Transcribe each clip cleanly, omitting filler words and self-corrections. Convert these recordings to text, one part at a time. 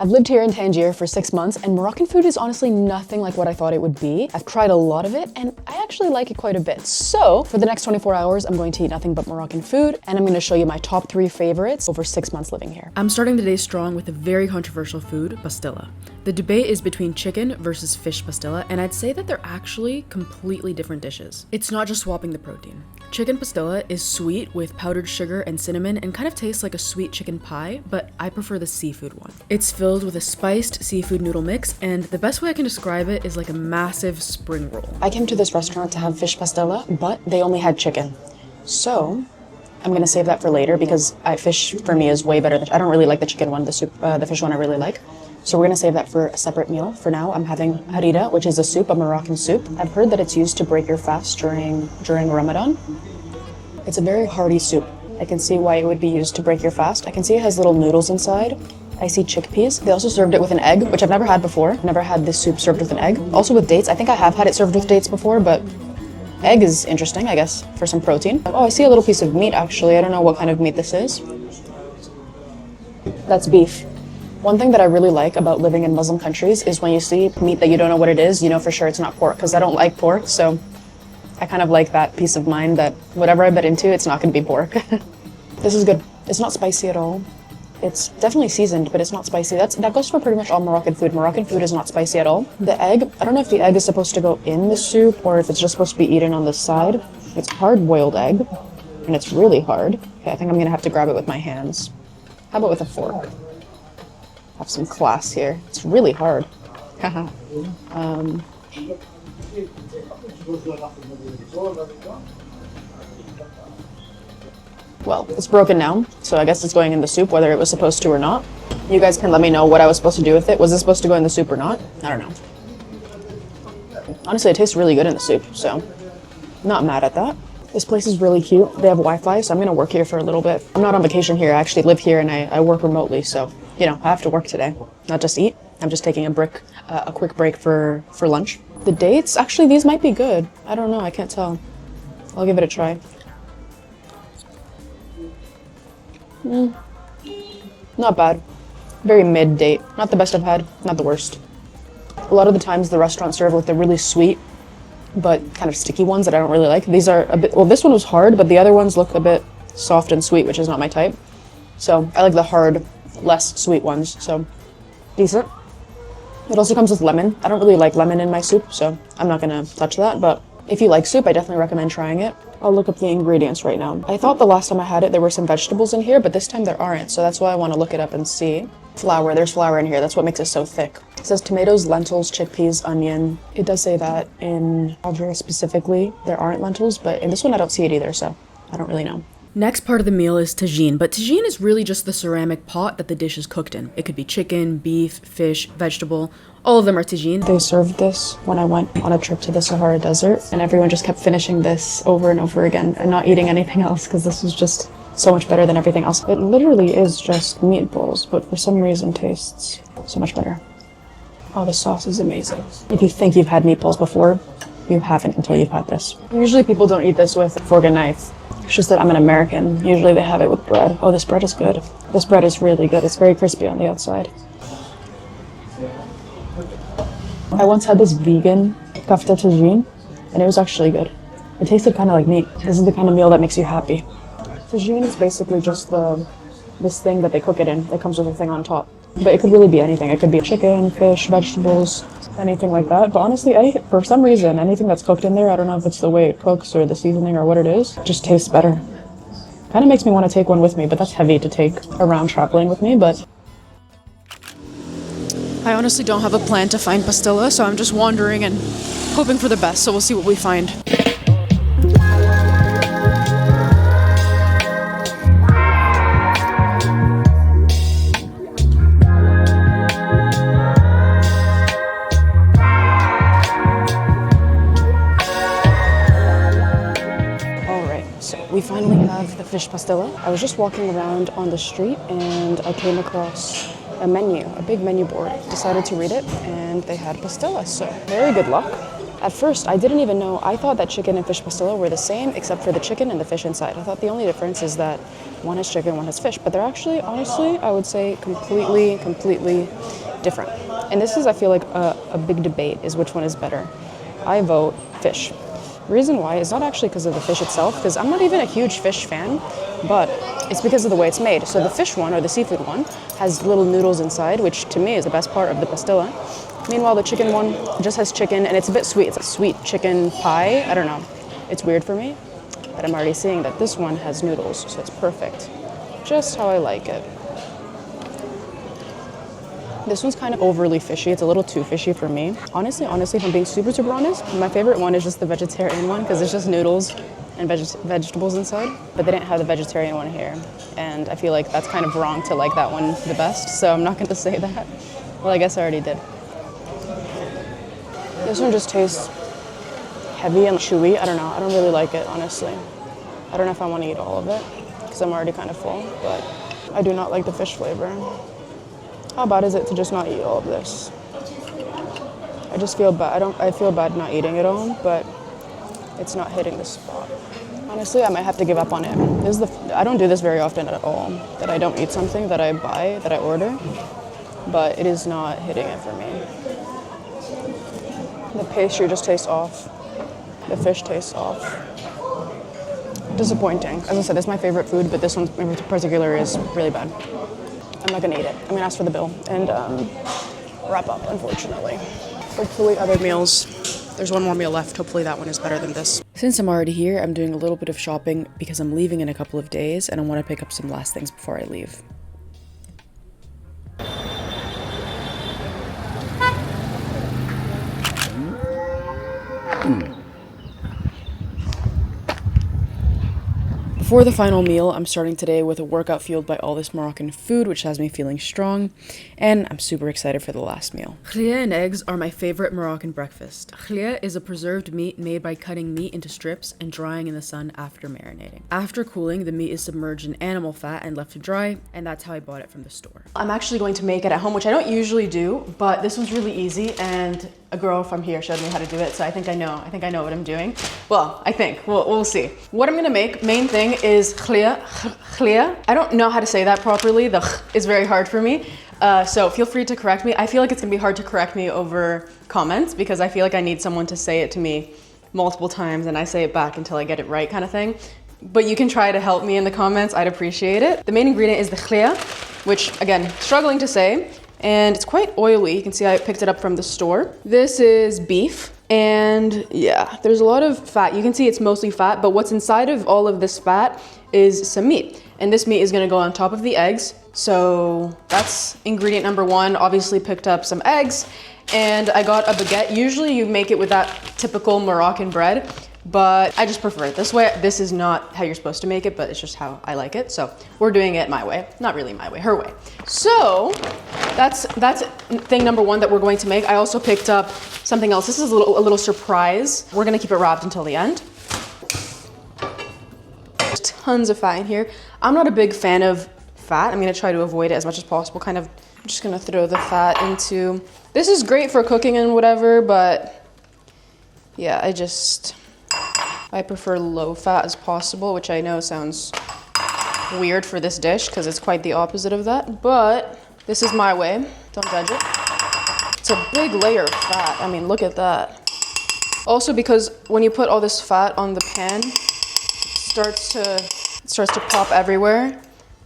I've lived here in Tangier for 6 months, and Moroccan food is honestly nothing like what I thought it would be. I've tried a lot of it, and I actually like it quite a bit. So for the next 24 hours, I'm going to eat nothing but Moroccan food, and I'm going to show you my top 3 favorites over 6 months living here. I'm starting the day strong with a very controversial food, pastilla. The debate is between chicken versus fish pastilla, and I'd say that they're actually completely different dishes. It's not just swapping the protein. Chicken pastilla is sweet with powdered sugar and cinnamon and kind of tastes like a sweet chicken pie, but I prefer the seafood one. It's filled with a spiced seafood noodle mix, and the best way I can describe it is like a massive spring roll. I came to this restaurant to have fish pastilla, but they only had chicken. So I'm gonna save that for later because fish for me is way better than, I don't really like the chicken one, the fish one I really like. So we're gonna save that for a separate meal. For now, I'm having Harira, which is a soup, a Moroccan soup. I've heard that it's used to break your fast during Ramadan. It's a very hearty soup. I can see why it would be used to break your fast. I can see it has little noodles inside. I see chickpeas. They also served it with an egg, which I've never had before. I've never had this soup served with an egg. Also with dates. I think I have had it served with dates before, but egg is interesting, I guess, for some protein. Oh, I see a little piece of meat, actually. I don't know what kind of meat this is. That's beef. One thing that I really like about living in Muslim countries is when you see meat that you don't know what it is, you know for sure it's not pork, because I don't like pork, so I kind of like that peace of mind that whatever I bit into, it's not going to be pork. This is good. It's not spicy at all. It's definitely seasoned, but it's not spicy. That goes for pretty much all Moroccan food. Moroccan food is not spicy at all. The egg, I don't know if the egg is supposed to go in the soup or if it's just supposed to be eaten on the side. It's hard-boiled egg, and it's really hard. Okay, I think I'm going to have to grab it with my hands. How about with a fork? Have some class here. It's really hard. Well, it's broken now, so I guess it's going in the soup, whether it was supposed to or not. You guys can let me know what I was supposed to do with it. Was it supposed to go in the soup or not? I don't know. Honestly, it tastes really good in the soup, so not mad at that. This place is really cute. They have Wi-Fi, so I'm gonna work here for a little bit. I'm not on vacation here. I actually live here and I work remotely, so you know, I have to work today, not just eat. I'm just taking a quick break for lunch. The dates, actually, these might be good. I don't know, I can't tell. I'll give it a try. Not bad. Very mid date. Not the best I've had, not the worst. A lot of the times the restaurants serve like the really sweet, but kind of sticky ones that I don't really like. These are a bit, well, this one was hard, but the other ones look a bit soft and sweet, which is not my type. So I like the hard, less sweet ones, so decent. It also comes with lemon. I don't really like lemon in my soup, so I'm not gonna touch that, but if you like soup, I definitely recommend trying it. I'll look up the ingredients right now. I thought the last time I had it, there were some vegetables in here, but this time there aren't, so that's why I want to look it up and see. Flour, there's flour in here. That's what makes it so thick. It says tomatoes, lentils, chickpeas, onion. It does say that in Algeria specifically, there aren't lentils, but in this one I don't see it either, so I don't really know. Next part of the meal is tagine, but tagine is really just the ceramic pot that the dish is cooked in. It could be chicken, beef, fish, vegetable. All of them are tagine. They served this when I went on a trip to the Sahara Desert, and everyone just kept finishing this over and over again and not eating anything else because this was just so much better than everything else. It literally is just meatballs, but for some reason tastes so much better. Oh, the sauce is amazing. If you think you've had meatballs before, you haven't until you've had this. Usually people don't eat this with a fork and knife. It's just that I'm an American. Usually they have it with bread. Oh, this bread is good. This bread is really good. It's very crispy on the outside. I once had this vegan Kefta Tagine, and it was actually good. It tasted kind of like meat. This is the kind of meal that makes you happy. Tagine is basically just this thing that they cook it in. It comes with a thing on top. But it could really be anything. It could be chicken, fish, vegetables, anything like that. But honestly, for some reason, anything that's cooked in there, I don't know if it's the way it cooks or the seasoning or what it is, it just tastes better. Kind of makes me want to take one with me, but that's heavy to take around traveling with me, but I honestly don't have a plan to find pastilla, so I'm just wandering and hoping for the best, so we'll see what we find. we finally have the fish pastilla. I was just walking around on the street and I came across a big menu board. Decided to read it and they had pastilla, so very good luck. At first, I didn't even know. I thought that chicken and fish pastilla were the same, except for the chicken and the fish inside. I thought the only difference is that one has chicken, one has fish. But they're actually, honestly, I would say completely different. And this is, I feel like, a big debate is which one is better. I vote fish. The reason why is not actually because of the fish itself, because I'm not even a huge fish fan, but it's because of the way it's made. So the fish one, or the seafood one, has little noodles inside, which to me is the best part of the pastilla. Meanwhile, the chicken one just has chicken, and it's a bit sweet. It's a sweet chicken pie. I don't know. It's weird for me, but I'm already seeing that this one has noodles, so it's perfect. Just how I like it. This one's kind of overly fishy. It's a little too fishy for me. Honestly, if I'm being super honest, my favorite one is just the vegetarian one, because it's just noodles and vegetables inside. But they didn't have the vegetarian one here, and I feel like that's kind of wrong to like that one the best, so I'm not going to say that. Well, I guess I already did. This one just tastes heavy and chewy. I don't know. I don't really like it, honestly. I don't know if I want to eat all of it because I'm already kind of full, but I do not like the fish flavor. How bad is it to just not eat all of this? I just feel bad. I feel bad not eating it all, but it's not hitting the spot. Honestly, I might have to give up on it. I don't do this very often at all, that I don't eat something that I buy, that I order, but it is not hitting it for me. The pastry just tastes off. The fish tastes off. Disappointing. As I said, it's my favorite food, but this one in particular is really bad. I'm not gonna eat it. I'm gonna ask for the bill and wrap up, unfortunately. Hopefully other meals. There's one more meal left. Hopefully that one is better than this. Since I'm already here, I'm doing a little bit of shopping because I'm leaving in a couple of days and I want to pick up some last things before I leave. For the final meal, I'm starting today with a workout fueled by all this Moroccan food, which has me feeling strong, and I'm super excited for the last meal. Khlii and eggs are my favorite Moroccan breakfast. Khlii is a preserved meat made by cutting meat into strips and drying in the sun after marinating. After cooling, the meat is submerged in animal fat and left to dry, and that's how I bought it from the store. I'm actually going to make it at home, which I don't usually do, but this one's really easy, and a girl from here showed me how to do it, so I think I know what I'm doing. Well, I think. We'll see. What I'm gonna make, main thing, is Khlii. I don't know how to say that properly. The is very hard for me. So feel free to correct me. I feel like it's gonna be hard to correct me over comments because I feel like I need someone to say it to me multiple times and I say it back until I get it right kind of thing. But you can try to help me in the comments. I'd appreciate it. The main ingredient is the Khlii, which again, struggling to say. And it's quite oily. You can see I picked it up from the store. This is beef. And yeah, there's a lot of fat. You can see it's mostly fat, but what's inside of all of this fat is some meat. And this meat is gonna go on top of the eggs. So that's ingredient number one. Obviously picked up some eggs and I got a baguette. Usually you make it with that typical Moroccan bread, but I just prefer it this way. This is not how you're supposed to make it, but it's just how I like it. So we're doing it my way. Not really my way, her way. So that's thing number one that we're going to make. I also picked up something else. This is a little surprise. We're gonna keep it wrapped until the end. There's tons of fat in here. I'm not a big fan of fat. I'm gonna try to avoid it as much as possible. I'm just gonna throw the fat into, this is great for cooking and whatever, but yeah, I prefer low fat as possible, which I know sounds weird for this dish because it's quite the opposite of that, but this is my way. Don't judge it. It's a big layer of fat. I mean, look at that. Also, because when you put all this fat on the pan, it starts to pop everywhere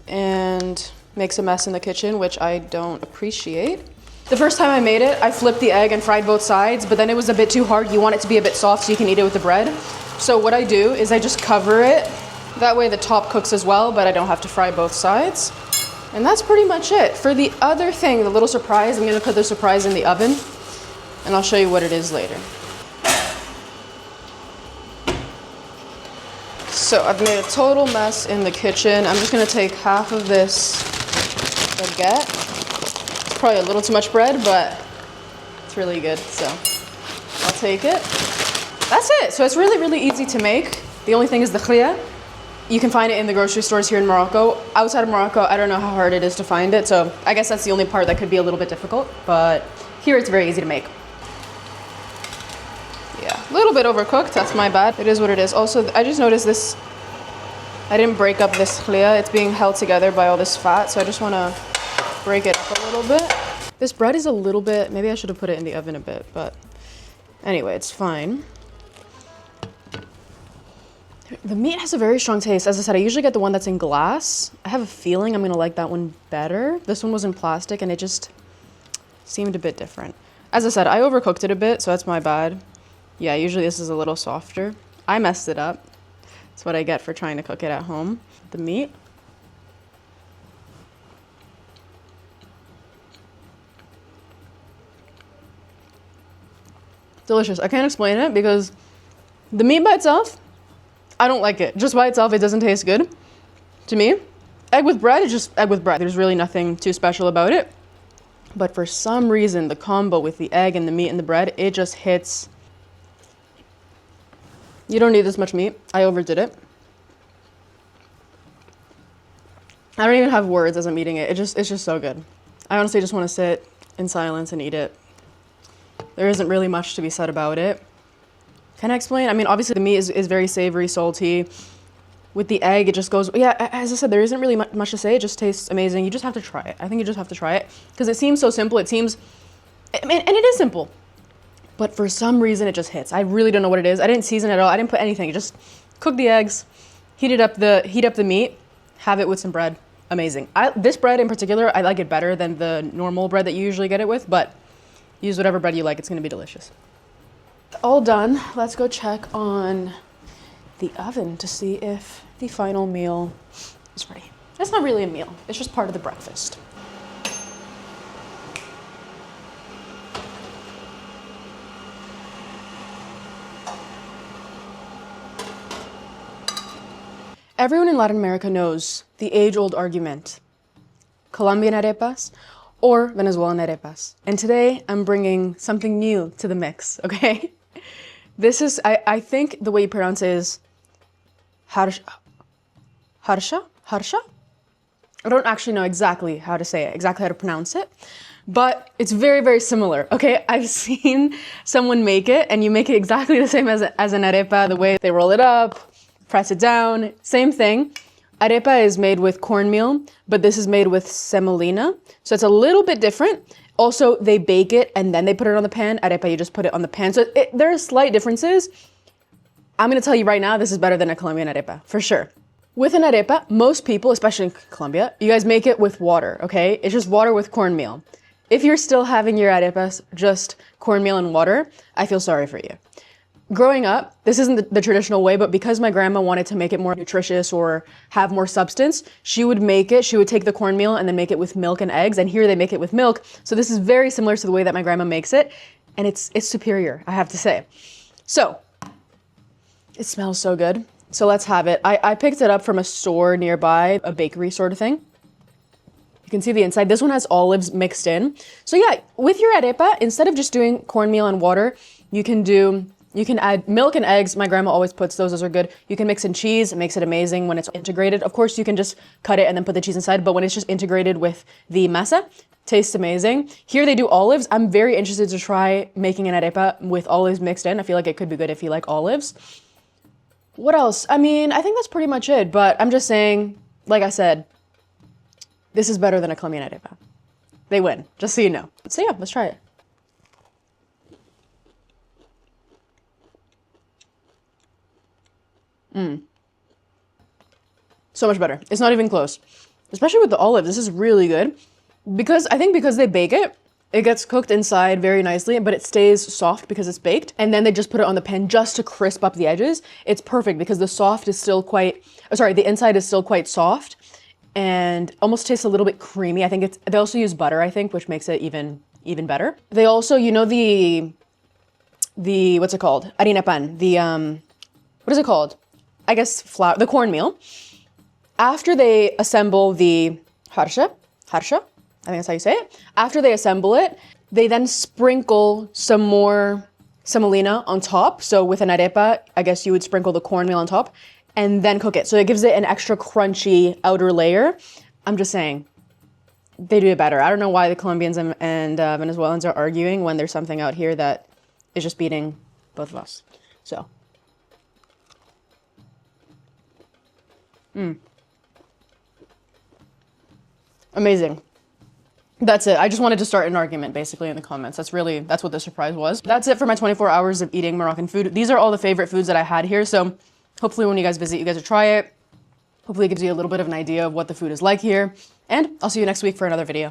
and makes a mess in the kitchen, which I don't appreciate. The first time I made it, I flipped the egg and fried both sides, but then it was a bit too hard. You want it to be a bit soft so you can eat it with the bread. So what I do is I just cover it. That way the top cooks as well, but I don't have to fry both sides. And that's pretty much it. For the other thing, the little surprise, I'm gonna put the surprise in the oven and I'll show you what it is later. So I've made a total mess in the kitchen. I'm just gonna take half of this baguette. It's probably a little too much bread, but it's really good, so I'll take it. That's it. So it's really easy to make. The only thing is the Khlii. You can find it in the grocery stores here in Morocco. Outside of Morocco, I don't know how hard it is to find it, so I guess that's the only part that could be a little bit difficult, but here it's very easy to make. Yeah. A little bit overcooked, that's my bad. It is what it is. Also, I just noticed this, I didn't break up this khlii. It's being held together by all this fat, so I just want to break it up a little bit. This bread is a little bit, maybe I should have put it in the oven a bit, but anyway, it's fine. The meat has a very strong taste. As I said, I usually get the one that's in glass. I have a feeling I'm gonna like that one better. This one was in plastic and it just seemed a bit different. As I said, I overcooked it a bit, so that's my bad. Yeah, usually this is a little softer. I messed it up. That's what I get for trying to cook it at home. The meat. Delicious. I can't explain it because the meat by itself, I don't like it. Just by itself, it doesn't taste good to me. Egg with bread is just egg with bread. There's really nothing too special about it. But for some reason, the combo with the egg and the meat and the bread, it just hits. You don't need this much meat. I overdid it. I don't even have words as I'm eating it. It's just so good. I honestly just want to sit in silence and eat it. There isn't really much to be said about it. Can I explain? I mean, obviously the meat is very savory, salty. With the egg, it just goes, yeah, as I said, there isn't really much to say. It just tastes amazing. You just have to try it. I think you just have to try it because it seems so simple. It seems, I mean, and it is simple, but for some reason it just hits. I really don't know what it is. I didn't season it at all. I didn't put anything. Just cook the eggs, heat up the meat, have it with some bread. Amazing. This bread in particular, I like it better than the normal bread that you usually get it with, but use whatever bread you like. It's going to be delicious. All done. Let's go check on the oven to see if the final meal is ready. It's not really a meal. It's just part of the breakfast. Everyone in Latin America knows the age-old argument, Colombian arepas or Venezuelan arepas. And today I'm bringing something new to the mix, okay? This is, I think the way you pronounce it is Harsha? I don't actually know exactly how to say it, exactly how to pronounce it, but it's very, very similar, okay? I've seen someone make it and you make it exactly the same as an arepa, the way they roll it up, press it down, same thing. Arepa is made with cornmeal, but this is made with semolina, so it's a little bit different. Also, they bake it and then they put it on the pan. Arepa, you just put it on the pan. So there are slight differences. I'm gonna tell you right now, this is better than a Colombian arepa, for sure. With an arepa, most people, especially in Colombia, you guys make it with water, okay? It's just water with cornmeal. If you're still having your arepas just cornmeal and water, I feel sorry for you. Growing up, this isn't the traditional way, but because my grandma wanted to make it more nutritious or have more substance, she would take the cornmeal and then make it with milk and eggs, and here they make it with milk. So this is very similar to the way that my grandma makes it, and it's superior, I have to say. So, it smells so good. So let's have it. I picked it up from a store nearby, a bakery sort of thing. You can see the inside. This one has olives mixed in. So yeah, with your arepa, instead of just doing cornmeal and water, you can add milk and eggs. My grandma always puts those are good. You can mix in cheese. It makes it amazing when it's integrated. Of course, you can just cut it and then put the cheese inside, but when it's just integrated with the masa, tastes amazing. Here they do olives. I'm very interested to try making an arepa with olives mixed in. I feel like it could be good if you like olives. What else? I mean, I think that's pretty much it, but I'm just saying, like I said, this is better than a Colombian arepa. They win, just so you know. So yeah, let's try it. So much better. It's not even close. Especially with the olives, this is really good. Because they bake it, it gets cooked inside very nicely, but it stays soft because it's baked. And then they just put it on the pan just to crisp up the edges. It's perfect because the inside is still quite soft and almost tastes a little bit creamy. I think they also use butter, I think, which makes it even better. They also, you know, what's it called? Harina pan. What is it called? I guess flour, the cornmeal. After they assemble the harsha, I think that's how you say it. After they assemble it, they then sprinkle some more semolina on top. So with an arepa, I guess you would sprinkle the cornmeal on top and then cook it. So it gives it an extra crunchy outer layer. I'm just saying, they do it better. I don't know why the Colombians and Venezuelans are arguing when there's something out here that is just beating both of us. So. Amazing. That's it. I just wanted to start an argument basically in the comments. That's what the surprise was. That's it for my 24 hours of eating Moroccan food. These are all the favorite foods that I had here. So hopefully when you guys visit, you guys will try it. Hopefully it gives you a little bit of an idea of what the food is like here. And I'll see you next week for another video.